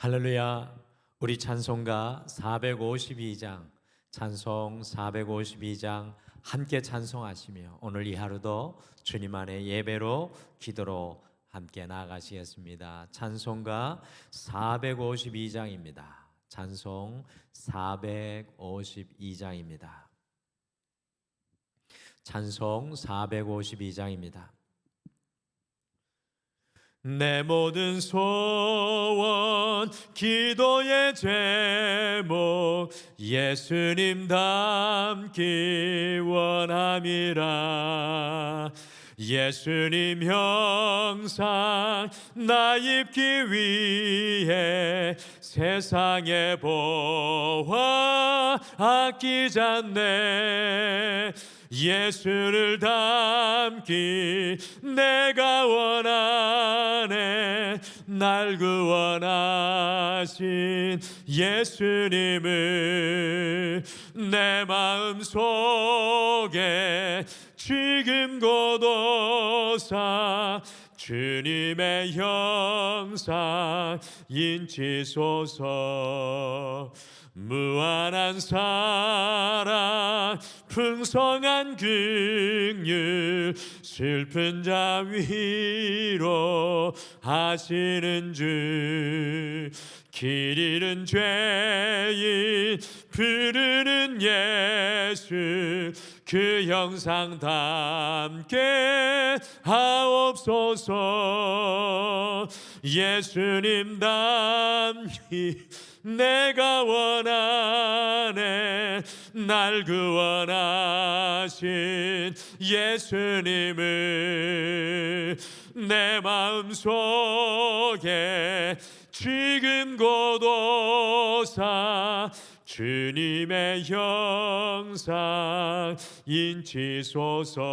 할렐루야. 우리 찬송가 452장, 찬송 452장 함께 찬송하시며 오늘 이 하루도 주님 안에 예배로 기도로 함께 나아가시겠습니다. 찬송가 452장입니다. 찬송 452장입니다. 찬송 452장입니다. 내 모든 소원 기도의 제목 예수님 닮기 원함이라. 예수님 형상 나 입기 위해 세상의 보화 아끼지 않네. 예수를 닮기 내가 원하네. 날 구원하신 예수님을 내 마음속에 지금 고도사 주님의 형상 인치소서. 무한한 사랑 풍성한 긍휼 슬픈 자 위로 하시는 주. 길 잃은 죄인 부르는 예수 그 형상 닮게 하옵소서. 예수님 닮기 내가 원하네. 날 구원하신 예수님을 내 마음속에 지금 고도사 주님의 형상 인치소서.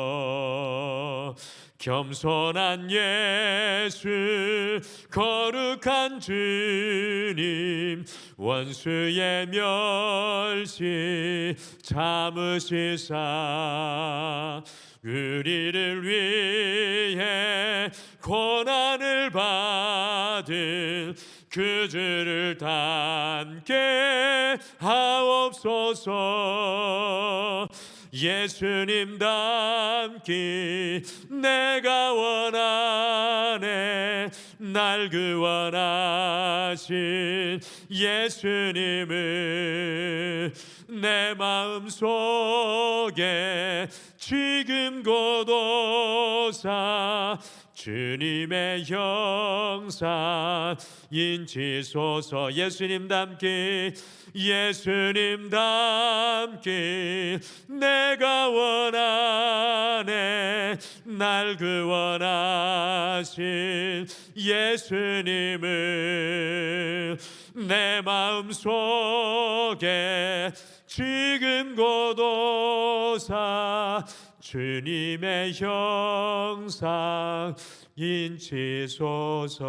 겸손한 예수 거룩한 주님 원수의 멸시 참으시사 우리를 위해 고난을 받은 그 주를 닮게 하옵소서. 예수님 닮기 내가 원하네. 날 구원하신 예수님을 내 마음속에 지금 고도사 주님의 형상 인치소서. 예수님 닮기 예수님 닮기 내가 원하네. 날 구원하신 예수님을 내 마음속에 지금 고도사 주님의 형상 인치소서.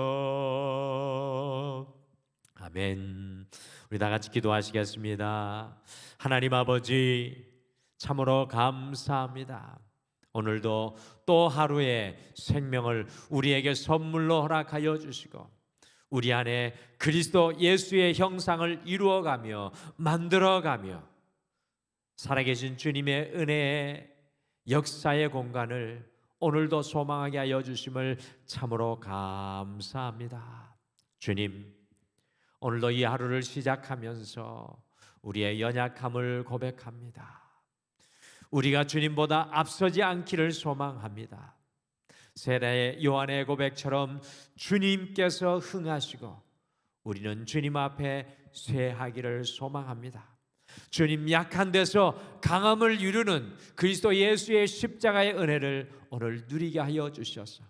아멘. 우리 다 같이 기도하시겠습니다. 하나님 아버지, 참으로 감사합니다. 오늘도 또 하루의 생명을 우리에게 선물로 허락하여 주시고 우리 안에 그리스도 예수의 형상을 이루어가며 만들어가며 살아계신 주님의 은혜의 역사의 공간을 오늘도 소망하게 하여 주심을 참으로 감사합니다. 주님, 오늘도 이 하루를 시작하면서 우리의 연약함을 고백합니다. 우리가 주님보다 앞서지 않기를 소망합니다. 세례 요한의 고백처럼 주님께서 흥하시고 우리는 주님 앞에 쇠하기를 소망합니다. 주님 약한 데서 강함을 이루는 그리스도 예수의 십자가의 은혜를 오늘 누리게 하여 주셔서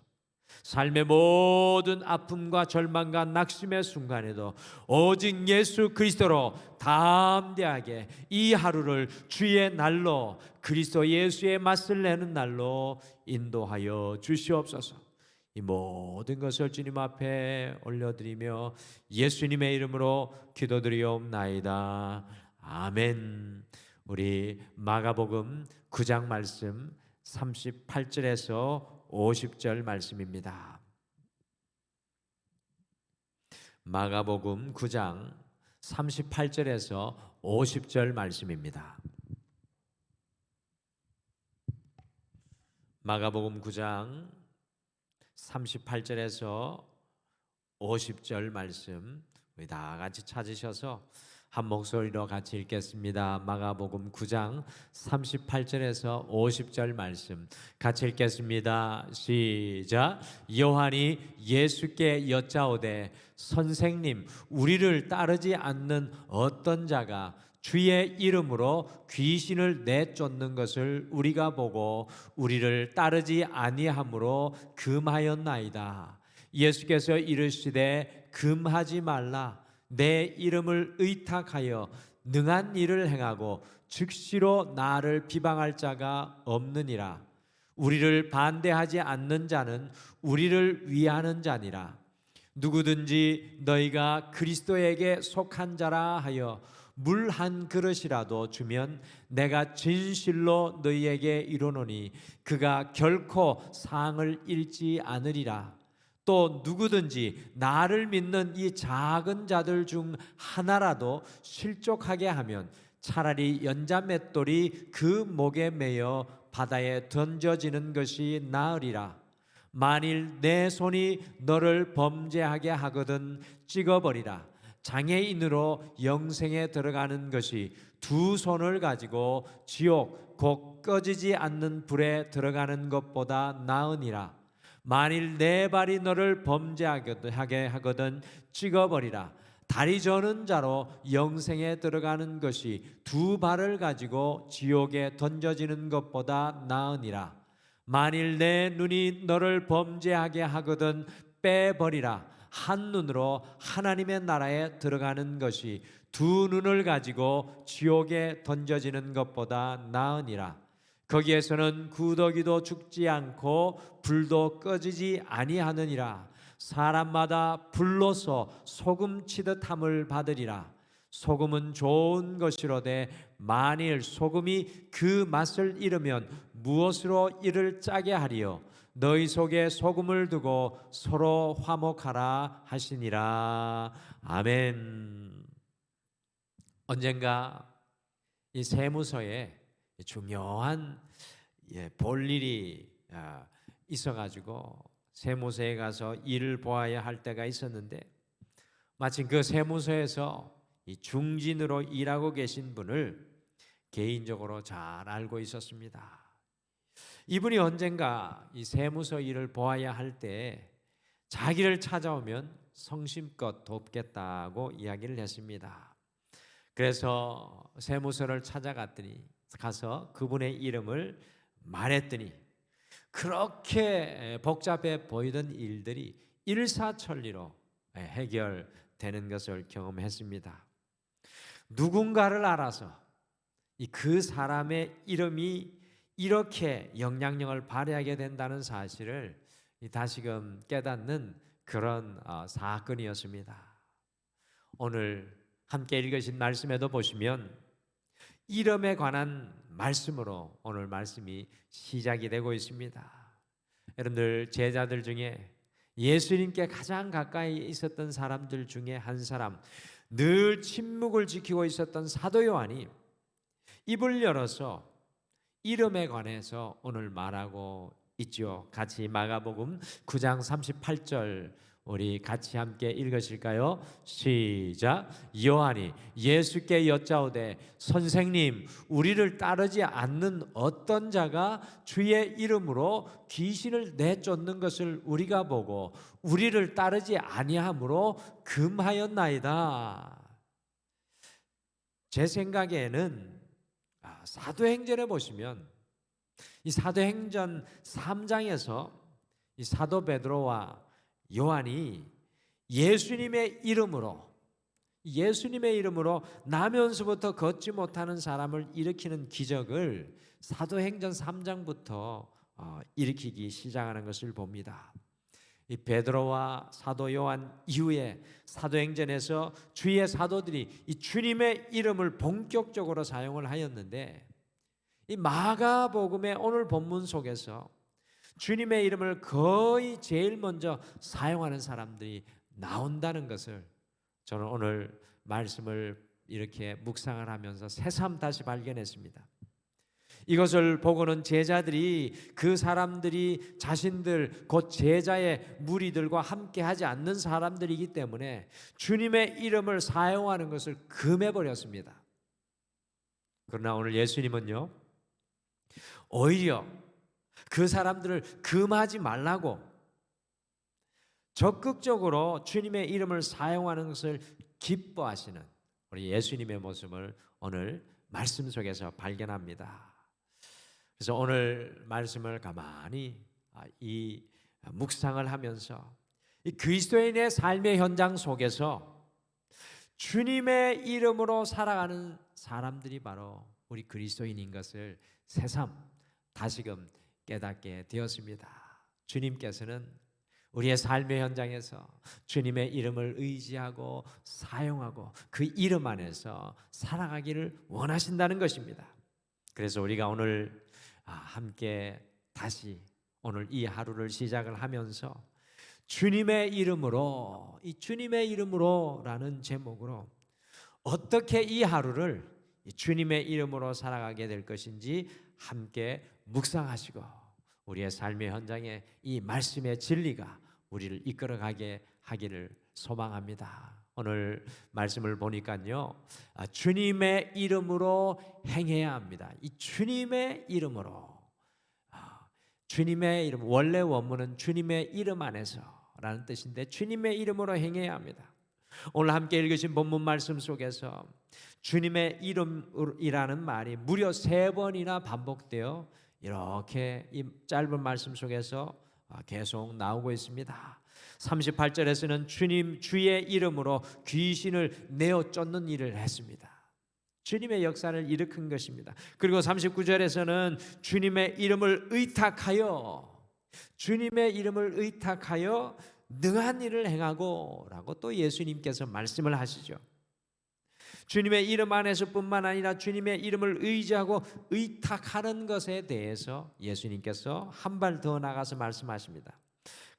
삶의 모든 아픔과 절망과 낙심의 순간에도 오직 예수 그리스도로 담대하게 이 하루를 주의 날로 그리스도 예수의 맛을 내는 날로 인도하여 주시옵소서. 이 모든 것을 주님 앞에 올려드리며 예수님의 이름으로 기도드리옵나이다. 아멘. 우리 마가복음 9장 말씀 38절에서 50절 말씀입니다. 마가복음 9장 38절에서 50절 말씀입니다. 마가복음 9장 38절에서 50절 말씀 우리 다 같이 찾으셔서 한 목소리로 같이 읽겠습니다. 마가복음 9장 38절에서 50절 말씀 같이 읽겠습니다. 시작. 요한이 예수께 여짜오되 선생님, 우리를 따르지 않는 어떤 자가 주의 이름으로 귀신을 내쫓는 것을 우리가 보고 우리를 따르지 아니하므로 금하였나이다. 예수께서 이르시되 금하지 말라. 내 이름을 의탁하여 능한 일을 행하고 즉시로 나를 비방할 자가 없느니라. 우리를 반대하지 않는 자는 우리를 위하는 자니라. 누구든지 너희가 그리스도에게 속한 자라 하여 물 한 그릇이라도 주면 내가 진실로 너희에게 이르노니 그가 결코 상을 잃지 않으리라. 또 누구든지 나를 믿는 이 작은 자들 중 하나라도 실족하게 하면 차라리 연자 맷돌이 그 목에 매여 바다에 던져지는 것이 나으리라. 만일 내 손이 너를 범죄하게 하거든 찍어버리라. 장애인으로 영생에 들어가는 것이 두 손을 가지고 지옥 곧 꺼지지 않는 불에 들어가는 것보다 나으니라. 만일 내 발이 너를 범죄하게 하거든 찍어버리라. 다리 저는 자로 영생에 들어가는 것이 두 발을 가지고 지옥에 던져지는 것보다 나으니라. 만일 내 눈이 너를 범죄하게 하거든 빼버리라. 한 눈으로 하나님의 나라에 들어가는 것이 두 눈을 가지고 지옥에 던져지는 것보다 나으니라. 거기에서는 구더기도 죽지 않고 불도 꺼지지 아니하느니라. 사람마다 불로서 소금 치듯 함을 받으리라. 소금은 좋은 것이로되 만일 소금이 그 맛을 잃으면 무엇으로 이를 짜게 하리요. 너희 속에 소금을 두고 서로 화목하라 하시니라. 아멘. 언젠가 이 세무서에 중요한 볼 일이 있어가지고 세무서에 가서 일을 보아야 할 때가 있었는데, 마침 그 세무서에서 이 중진으로 일하고 계신 분을 개인적으로 잘 알고 있었습니다. 이분이 언젠가 이 세무서 일을 보아야 할 때 자기를 찾아오면 성심껏 돕겠다고 이야기를 했습니다. 그래서 세무서를 찾아갔더니 가서 그분의 이름을 말했더니 그렇게 복잡해 보이던 일들이 일사천리로 해결되는 것을 경험했습니다. 누군가를 알아서 그 사람의 이름이 이렇게 영향력을 발휘하게 된다는 사실을 다시금 깨닫는 그런 사건이었습니다. 오늘 함께 읽으신 말씀에도 보시면 이름에 관한 말씀으로 오늘 말씀이 시작이 되고 있습니다. 여러분들, 제자들 중에 예수님께 가장 가까이 있었던 사람들 중에 한 사람, 늘 침묵을 지키고 있었던 사도 요한이 입을 열어서 이름에 관해서 오늘 말하고 있죠. 같이 마가복음 9장 38절 우리 같이 함께 읽으실까요? 시작. 요한이 예수께 여짜오되 선생님, 우리를 따르지 않는 어떤 자가 주의 이름으로 귀신을 내쫓는 것을 우리가 보고 우리를 따르지 아니하므로 금하였나이다. 제 생각에는 사도행전에 보시면 이 사도행전 3장에서 이 사도 베드로와 요한이 예수님의 이름으로 나면서부터 걷지 못하는 사람을 일으키는 기적을 사도행전 3장부터 일으키기 시작하는 것을 봅니다. 이 베드로와 사도 요한 이후에 사도행전에서 주의 사도들이 이 주님의 이름을 본격적으로 사용을 하였는데, 이 마가복음의 오늘 본문 속에서 주님의 이름을 거의 제일 먼저 사용하는 사람들이 나온다는 것을 저는 오늘 말씀을 이렇게 묵상을 하면서 새삼 다시 발견했습니다. 이것을 보고는 제자들이 그 사람들이 자신들 곧 제자의 무리들과 함께 하지 않는 사람들이기 때문에 주님의 이름을 사용하는 것을 금해버렸습니다. 그러나 오늘 예수님은요, 오히려 그 사람들을 금하지 말라고 적극적으로 주님의 이름을 사용하는 것을 기뻐하시는 우리 예수님의 모습을 오늘 말씀 속에서 발견합니다. 그래서 오늘 말씀을 가만히 이 묵상을 하면서 이 그리스도인의 삶의 현장 속에서 주님의 이름으로 살아가는 사람들이 바로 우리 그리스도인인 것을 새삼 다시금 깨닫게 되었습니다. 주님께서는 우리의 삶의 현장에서 주님의 이름을 의지하고 사용하고 그 이름 안에서 살아가기를 원하신다는 것입니다. 그래서 우리가 오늘 함께 다시 오늘 이 하루를 시작을 하면서 주님의 이름으로, 이 주님의 이름으로라는 제목으로 어떻게 이 하루를 주님의 이름으로 살아가게 될 것인지 함께 묵상하시고 우리의 삶의 현장에 이 말씀의 진리가 우리를 이끌어가게 하기를 소망합니다. 오늘 말씀을 보니까요, 주님의 이름으로 행해야 합니다. 이 주님의 이름으로, 주님의 이름, 원래 원문은 주님의 이름 안에서라는 뜻인데 주님의 이름으로 행해야 합니다. 오늘 함께 읽으신 본문 말씀 속에서 주님의 이름이라는 말이 무려 3번이나 반복되어 이렇게 이 짧은 말씀 속에서 계속 나오고 있습니다. 38절에서는 주님 주의 이름으로 귀신을 내어 쫓는 일을 했습니다. 주님의 역사를 일으킨 것입니다. 그리고 39절에서는 주님의 이름을 의탁하여 능한 일을 행하고 라고 또 예수님께서 말씀을 하시죠. 주님의 이름 안에서 뿐만 아니라 주님의 이름을 의지하고 의탁하는 것에 대해서 예수님께서 한 발 더 나가서 말씀하십니다.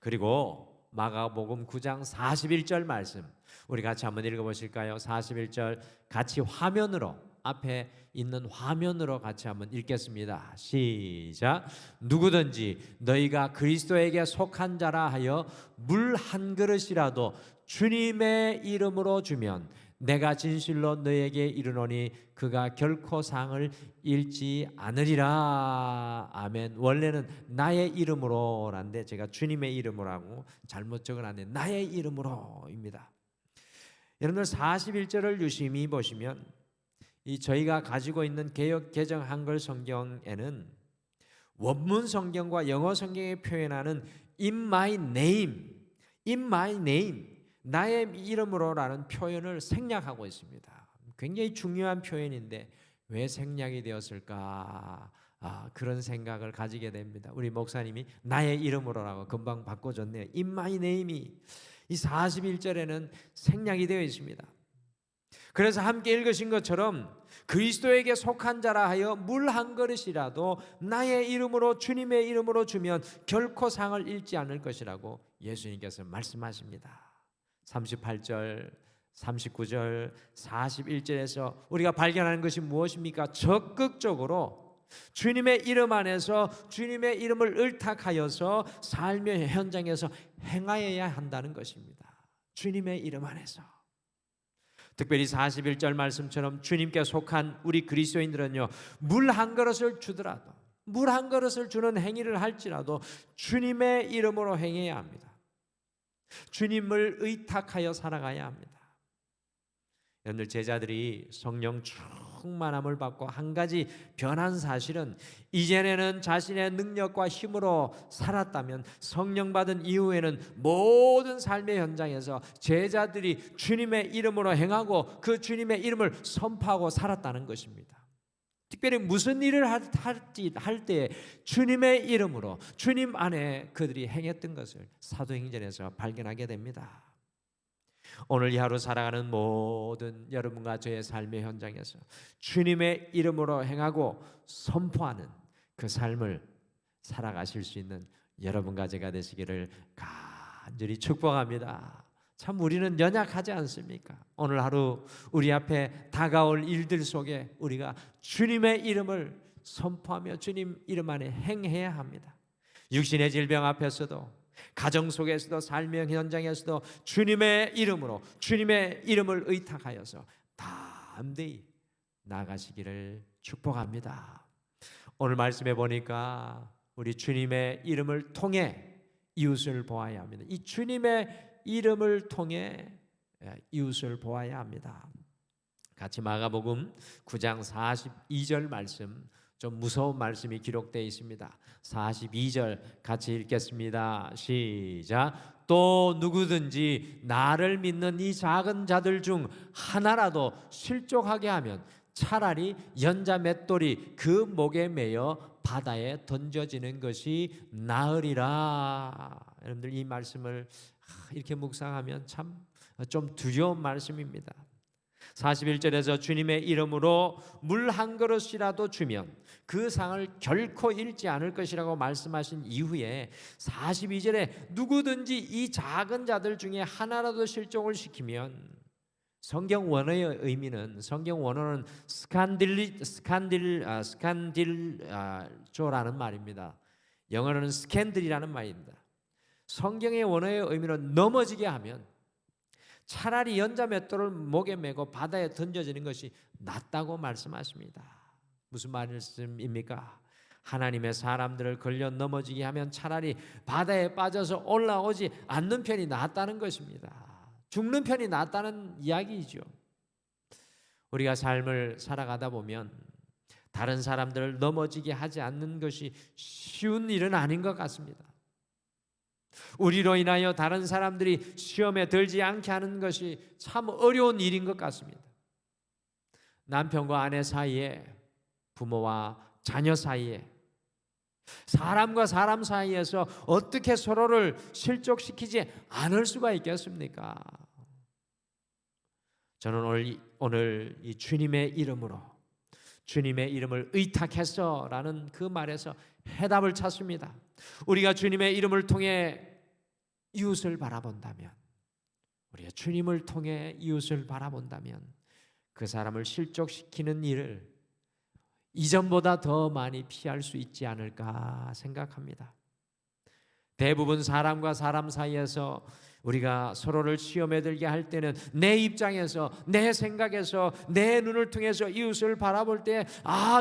그리고 마가복음 9장 41절 말씀 우리 같이 한번 읽어보실까요? 41절 같이 화면으로 앞에 있는 화면으로 같이 한번 읽겠습니다. 시작. 누구든지 너희가 그리스도에게 속한 자라 하여 물 한 그릇이라도 주님의 이름으로 주면 내가 진실로 너에게 이르노니 그가 결코 상을 잃지 않으리라. 아멘. 원래는 나의 이름으로란데 제가 주님의 이름으로라고 잘못 적어놨는데 나의 이름으로입니다. 여러분들 41절을 유심히 보시면 이 저희가 가지고 있는 개역 개정 한글 성경에는 원문 성경과 영어 성경에 표현하는 in my name 나의 이름으로라는 표현을 생략하고 있습니다. 굉장히 중요한 표현인데 왜 생략이 되었을까? 그런 생각을 가지게 됩니다. 우리 목사님이 나의 이름으로라고 금방 바꿔줬네요. In my name이 이 41절에는 생략이 되어 있습니다. 그래서 함께 읽으신 것처럼 그리스도에게 속한 자라 하여 물 한 그릇이라도 나의 이름으로 주님의 이름으로 주면 결코 상을 잃지 않을 것이라고 예수님께서 말씀하십니다. 38절, 39절, 41절에서 우리가 발견하는 것이 무엇입니까? 적극적으로 주님의 이름 안에서 주님의 이름을 의탁하여서 삶의 현장에서 행하여야 한다는 것입니다. 주님의 이름 안에서. 특별히 41절 말씀처럼 주님께 속한 우리 그리스도인들은요, 물 한 그릇을 주더라도, 물 한 그릇을 주는 행위를 할지라도 주님의 이름으로 행해야 합니다. 주님을 의탁하여 살아가야 합니다. 여러분들 제자들이 성령 충만함을 받고 한 가지 변한 사실은 이전에는 자신의 능력과 힘으로 살았다면 성령 받은 이후에는 모든 삶의 현장에서 제자들이 주님의 이름으로 행하고 그 주님의 이름을 선포하고 살았다는 것입니다. 특별히 무슨 일을 할 때 주님의 이름으로 주님 안에 그들이 행했던 것을 사도행전에서 발견하게 됩니다. 오늘 이 하루 살아가는 모든 여러분과 저의 삶의 현장에서 주님의 이름으로 행하고 선포하는 그 삶을 살아가실 수 있는 여러분과 제가 되시기를 간절히 축복합니다. 참 우리는 연약하지 않습니까? 오늘 하루 우리 앞에 다가올 일들 속에 우리가 주님의 이름을 선포하며 주님 이름 안에 행해야 합니다. 육신의 질병 앞에서도, 가정 속에서도, 삶의 현장에서도 주님의 이름으로, 주님의 이름을 의탁하여서 담대히 나가시기를 축복합니다. 오늘 말씀해 보니까 우리 주님의 이름을 통해 이웃을 보아야 합니다. 이 주님의 이름을 통해 이웃을 보아야 합니다. 같이 마가복음 9장 42절 말씀, 좀 무서운 말씀이 기록되어 있습니다. 42절 같이 읽겠습니다. 시작. 또 누구든지 나를 믿는 이 작은 자들 중 하나라도 실족하게 하면 차라리 연자 맷돌이 그 목에 매여 바다에 던져지는 것이 나으리라. 여러분들 이 말씀을 이렇게 묵상하면 참 좀 두려운 말씀입니다. 41절에서 주님의 이름으로 물 한 그릇이라도 주면 그 상을 결코 잃지 않을 것이라고 말씀하신 이후에 42절에 누구든지 이 작은 자들 중에 하나라도 실족을 시키면, 성경 원어의 의미는, 성경 원어는 스칸딜조라는 말입니다. 영어로는 스캔들이라는 말입니다. 성경의 원어의 의미는 넘어지게 하면 차라리 연자 맷돌을 목에 메고 바다에 던져지는 것이 낫다고 말씀하십니다. 무슨 말씀입니까? 하나님의 사람들을 걸려 넘어지게 하면 차라리 바다에 빠져서 올라오지 않는 편이 낫다는 것입니다. 죽는 편이 낫다는 이야기이죠. 우리가 삶을 살아가다 보면 다른 사람들을 넘어지게 하지 않는 것이 쉬운 일은 아닌 것 같습니다. 우리로 인하여 다른 사람들이 시험에 들지 않게 하는 것이 참 어려운 일인 것 같습니다. 남편과 아내 사이에, 부모와 자녀 사이에, 사람과 사람 사이에서 어떻게 서로를 실족시키지 않을 수가 있겠습니까? 저는 오늘 이 주님의 이름으로, 주님의 이름을 의탁해서라는 그 말에서 해답을 찾습니다. 우리가 주님의 이름을 통해 이웃을 바라본다면, 우리가 주님을 통해 이웃을 바라본다면 그 사람을 실족시키는 일을 이전보다 더 많이 피할 수 있지 않을까 생각합니다. 대부분 사람과 사람 사이에서 우리가 서로를 시험에 들게 할 때는 내 입장에서, 내 생각에서, 내 눈을 통해서 이웃을 바라볼 때,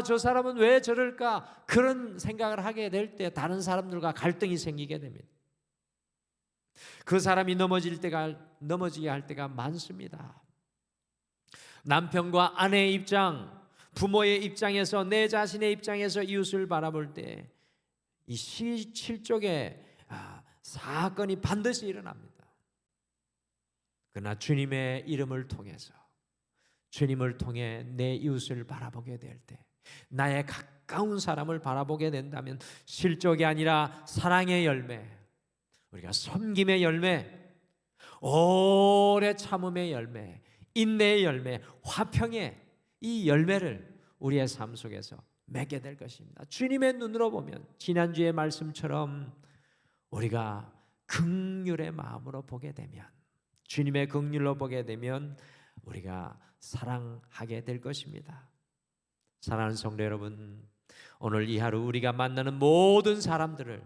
저 사람은 왜 저럴까? 그런 생각을 하게 될 때 다른 사람들과 갈등이 생기게 됩니다. 그 사람이 넘어지게 할 때가 많습니다. 남편과 아내의 입장, 부모의 입장에서, 내 자신의 입장에서 이웃을 바라볼 때 이 실족의 사건이 반드시 일어납니다. 그러나 주님의 이름을 통해서, 주님을 통해 내 이웃을 바라보게 될 때, 나의 가까운 사람을 바라보게 된다면 실족이 아니라 사랑의 열매, 우리가 섬김의 열매, 오래 참음의 열매, 인내의 열매, 화평의 이 열매를 우리의 삶 속에서 맺게 될 것입니다. 주님의 눈으로 보면 지난주의 말씀처럼 우리가 긍휼의 마음으로 보게 되면, 주님의 긍휼로 보게 되면 우리가 사랑하게 될 것입니다. 사랑하는 성도 여러분, 오늘 이 하루 우리가 만나는 모든 사람들을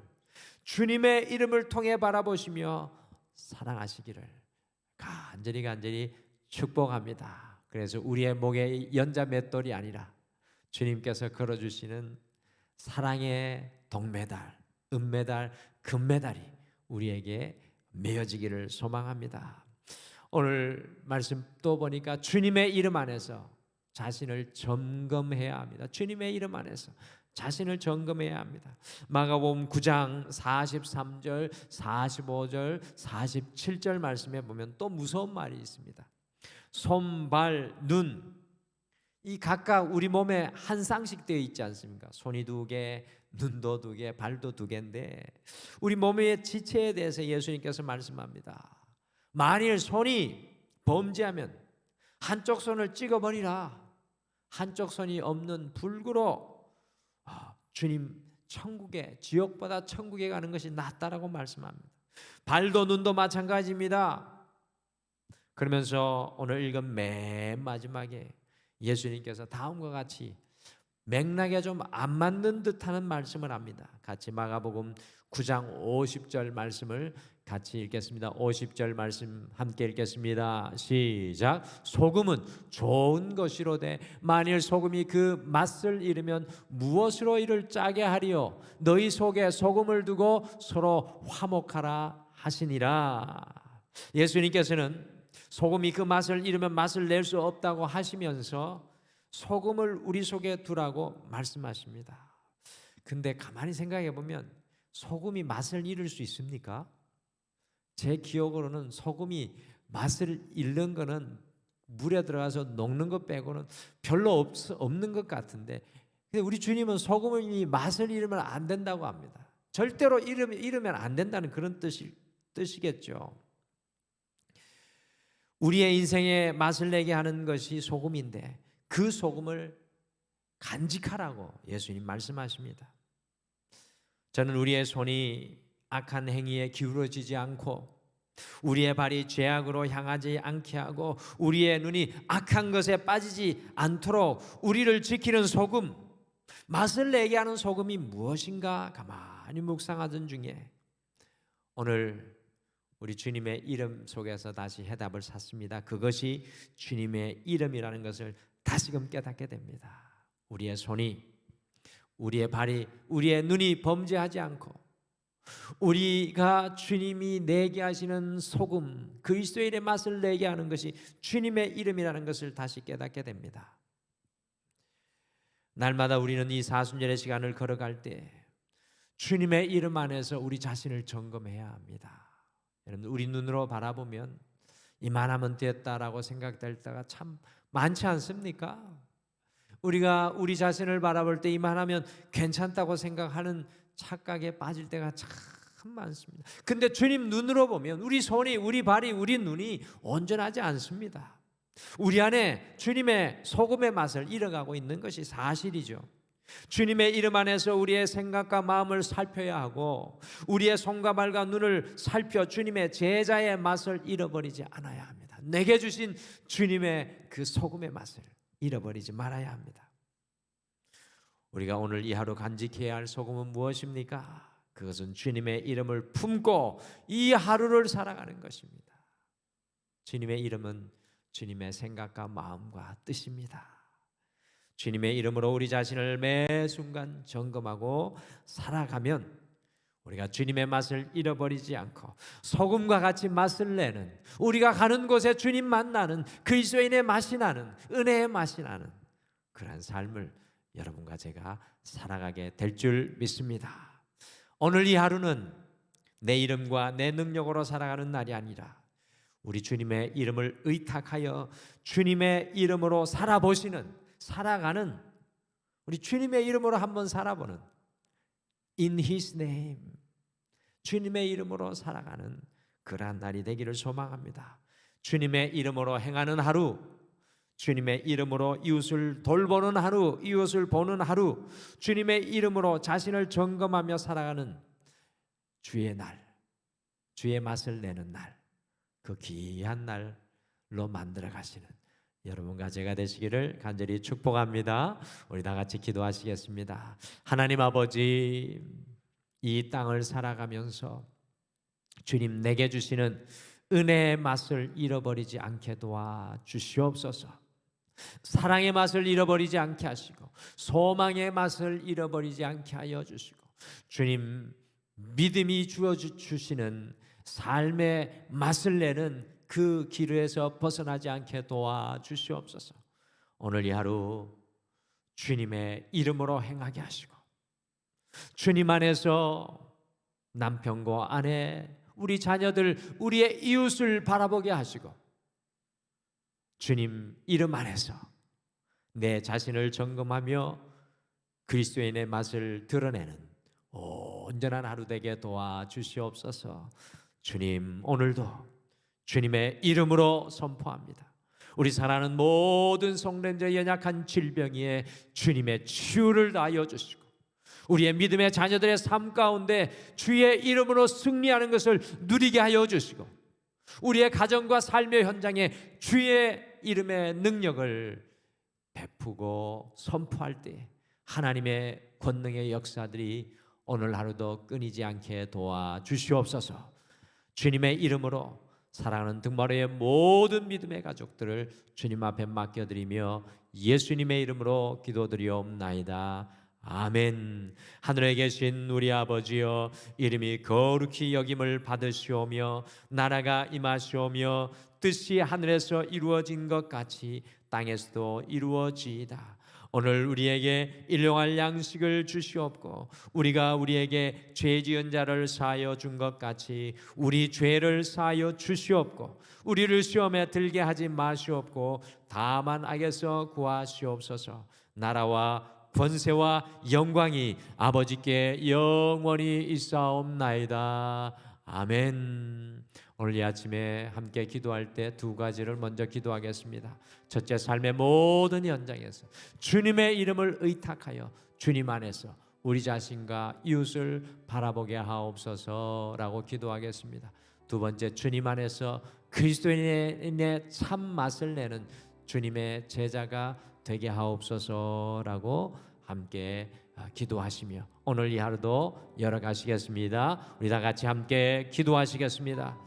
주님의 이름을 통해 바라보시며 사랑하시기를 간절히 축복합니다. 그래서 우리의 목에 연자 맷돌이 아니라 주님께서 걸어주시는 사랑의 동메달, 은메달, 금메달이 우리에게 메어지기를 소망합니다. 오늘 말씀 또 보니까 주님의 이름 안에서 자신을 점검해야 합니다. 주님의 이름 안에서 자신을 점검해야 합니다. 마가복음 9장 43절, 45절, 47절 말씀에 보면 또 무서운 말이 있습니다. 손, 발, 눈, 이 각각 우리 몸에 한 쌍씩 되어 있지 않습니까? 손이 2개, 눈도 2개, 발도 2개인데 우리 몸의 지체에 대해서 예수님께서 말씀합니다. 만일 손이 범죄하면 한쪽 손을 찍어버리라. 한쪽 손이 없는 불구로 주님 천국에, 지옥보다 천국에 가는 것이 낫다라고 말씀합니다. 발도 눈도 마찬가지입니다. 그러면서 오늘 읽은 맨 마지막에 예수님께서 다음과 같이 맥락에 좀 안 맞는 듯하는 말씀을 합니다. 같이 마가복음 9장 50절 말씀을 같이 읽겠습니다. 50절 말씀 함께 읽겠습니다. 시작. 소금은 좋은 것이로되 만일 소금이 그 맛을 잃으면 무엇으로 이를 짜게 하리요? 너희 속에 소금을 두고 서로 화목하라 하시니라. 예수님께서는 소금이 그 맛을 잃으면 맛을 낼 수 없다고 하시면서 소금을 우리 속에 두라고 말씀하십니다. 근데 가만히 생각해 보면 소금이 맛을 잃을 수 있습니까? 제 기억으로는 소금이 맛을 잃는 거는 물에 들어가서 녹는 것 빼고는 별로 없는 것 같은데, 근데 우리 주님은 소금이 맛을 잃으면 안 된다고 합니다. 절대로 잃으면 안 된다는 그런 뜻이겠죠. 우리의 인생에 맛을 내게 하는 것이 소금인데 그 소금을 간직하라고 예수님 말씀하십니다. 저는 우리의 손이 악한 행위에 기울어지지 않고 우리의 발이 죄악으로 향하지 않게 하고 우리의 눈이 악한 것에 빠지지 않도록 우리를 지키는 소금, 맛을 내게 하는 소금이 무엇인가 가만히 묵상하던 중에 오늘 우리 주님의 이름 속에서 다시 해답을 찾습니다. 그것이 주님의 이름이라는 것을 다시금 깨닫게 됩니다. 우리의 손이, 우리의 발이, 우리의 눈이 범죄하지 않고 우리가 주님이 내게 하시는 소금, 그리스도인의 맛을 내게 하는 것이 주님의 이름이라는 것을 다시 깨닫게 됩니다. 날마다 우리는 이 사순절의 시간을 걸어갈 때 주님의 이름 안에서 우리 자신을 점검해야 합니다. 여러분, 우리 눈으로 바라보면 이만하면 됐다라고 생각될 때가 참 많지 않습니까? 우리가 우리 자신을 바라볼 때 이만하면 괜찮다고 생각하는 착각에 빠질 때가 참 많습니다. 근데 주님 눈으로 보면 우리 손이, 우리 발이, 우리 눈이 온전하지 않습니다. 우리 안에 주님의 소금의 맛을 잃어가고 있는 것이 사실이죠. 주님의 이름 안에서 우리의 생각과 마음을 살펴야 하고 우리의 손과 발과 눈을 살펴 주님의 제자의 맛을 잃어버리지 않아야 합니다. 내게 주신 주님의 그 소금의 맛을 잃어버리지 말아야 합니다. 우리가 오늘 이 하루 간직해야 할 소금은 무엇입니까? 그것은 주님의 이름을 품고 이 하루를 살아가는 것입니다. 주님의 이름은 주님의 생각과 마음과 뜻입니다. 주님의 이름으로 우리 자신을 매 순간 점검하고 살아가면 우리가 주님의 맛을 잃어버리지 않고 소금과 같이 맛을 내는, 우리가 가는 곳에 주님 만나는 그리스도인의 맛이 나는, 은혜의 맛이 나는 그런 삶을 여러분과 제가 살아가게 될 줄 믿습니다. 오늘 이 하루는 내 이름과 내 능력으로 살아가는 날이 아니라 우리 주님의 이름을 의탁하여 주님의 이름으로 살아가는 우리 주님의 이름으로 한번 살아보는 In His name, 주님의 이름으로 살아가는 그러한 날이 되기를 소망합니다. 주님의 이름으로 행하는 하루, 주님의 이름으로 이웃을 돌보는 하루, 이웃을 보는 하루, 주님의 이름으로 자신을 점검하며 살아가는 주의 날, 주의 맛을 내는 날, 그 귀한 날로 만들어 가시는 여러분과 제가 되시기를 간절히 축복합니다. 우리 다 같이 기도하시겠습니다. 하나님 아버지, 이 땅을 살아가면서 주님 내게 주시는 은혜의 맛을 잃어버리지 않게 도와 주시옵소서. 사랑의 맛을 잃어버리지 않게 하시고 소망의 맛을 잃어버리지 않게 하여 주시고 주님 믿음이 주시는 삶의 맛을 내는 그 기로에서 벗어나지 않게 도와주시옵소서. 오늘 이 하루 주님의 이름으로 행하게 하시고 주님 안에서 남편과 아내, 우리 자녀들, 우리의 이웃을 바라보게 하시고 주님 이름 안에서 내 자신을 점검하며 그리스도인의 맛을 드러내는 온전한 하루 되게 도와주시옵소서. 주님 오늘도 주님의 이름으로 선포합니다. 우리 사랑하는 모든 성도님들의 연약한 질병에 주님의 치유를 다하여 주시고 우리의 믿음의 자녀들의 삶 가운데 주의 이름으로 승리하는 것을 누리게 하여 주시고 우리의 가정과 삶의 현장에 주의 이름의 능력을 베푸고 선포할 때 하나님의 권능의 역사들이 오늘 하루도 끊이지 않게 도와주시옵소서. 주님의 이름으로 사랑하는 등마루의 모든 믿음의 가족들을 주님 앞에 맡겨드리며 예수님의 이름으로 기도드리옵나이다. 아멘. 하늘에 계신 우리 아버지여, 이름이 거룩히 여김을 받으시오며 나라가 임하시오며 뜻이 하늘에서 이루어진 것 같이 땅에서도 이루어지이다. 오늘 우리에게 일용할 양식을 주시옵고 우리가 우리에게 죄 지은 자를 사하여 준 것 같이 우리 죄를 사하여 주시옵고 우리를 시험에 들게 하지 마시옵고 다만 악에서 구하시옵소서. 나라와 권세와 영광이 아버지께 영원히 있사옵나이다. 아멘. 오늘 이 아침에 함께 기도할 때 두 가지를 먼저 기도하겠습니다. 첫째, 삶의 모든 현장에서 주님의 이름을 의탁하여 주님 안에서 우리 자신과 이웃을 바라보게 하옵소서라고 기도하겠습니다. 두 번째, 주님 안에서 그리스도인의 참 맛을 내는 주님의 제자가 되게 하옵소서라고 함께 기도하시며 오늘 이 하루도 열어가시겠습니다. 우리 다 같이 함께 기도하시겠습니다.